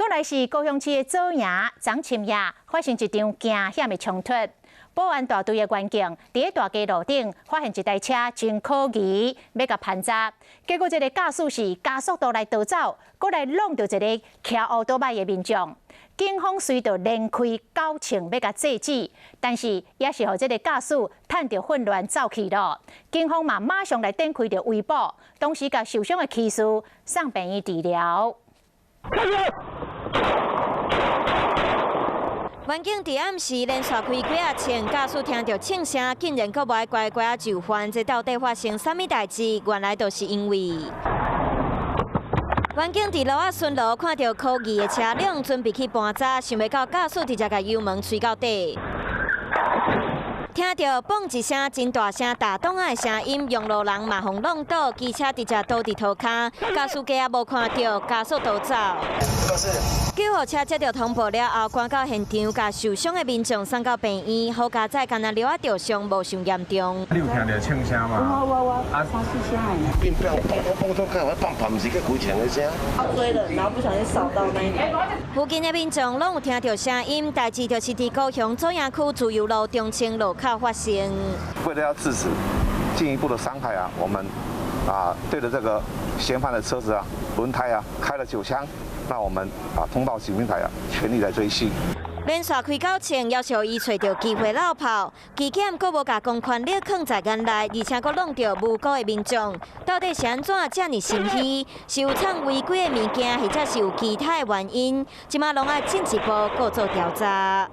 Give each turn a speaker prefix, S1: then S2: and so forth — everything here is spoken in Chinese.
S1: 本来是高雄市的左营昨深夜发生一场惊险的冲突，保安大队的员警伫大街路顶发现一台车真可疑，要甲攀查，结果这个驾驶是加速度来逃走，搁来弄到一个骑乌多摆的民众。警方随着连开9枪要甲制止，但是也是互这个驾驶趁着混乱走去了。警方嘛马上来展开着围捕，同时甲受伤的骑士送病院治疗。
S2: 员警伫暗时连续开几啊枪，驾驶听到枪声，竟然阁无爱乖乖啊就范。这到底发生啥物代志？原来就是因为员警伫路啊巡逻，看到可疑的车辆，准备去搬查，想袂到驾驶直接甲油门吹到底。听到嘣一声真大声打洞仔的声音，用路人马上弄倒，机车直接倒伫涂骹，驾驶家也无看到，加速逃走。救护车接到通报了后，赶到现场，甲受伤的民众送到病院。好佳在干那留啊着伤，无伤严重。
S3: 你有听到枪声吗？
S4: 我3、4声而已。
S5: 变砰，看我砰，不是个开枪的声。
S4: 追了，然后不小心扫到那一点。
S2: 附近的民众拢有听到声音，代志就是伫高雄左营区自由路中清路口发生。
S6: 为了要制止进一步的伤害啊，我们对着这个嫌犯的车子轮胎开了9枪。那我们通报警平台全力来追击。
S2: 连续开9枪，要求伊找到机会落跑，期检阁无甲公权力藏在眼内，而且阁弄到无辜的民众，到底是安怎这么心虚？是有藏违规的物件，或者是有其他的原因？即马拢爱进一步搁做调查。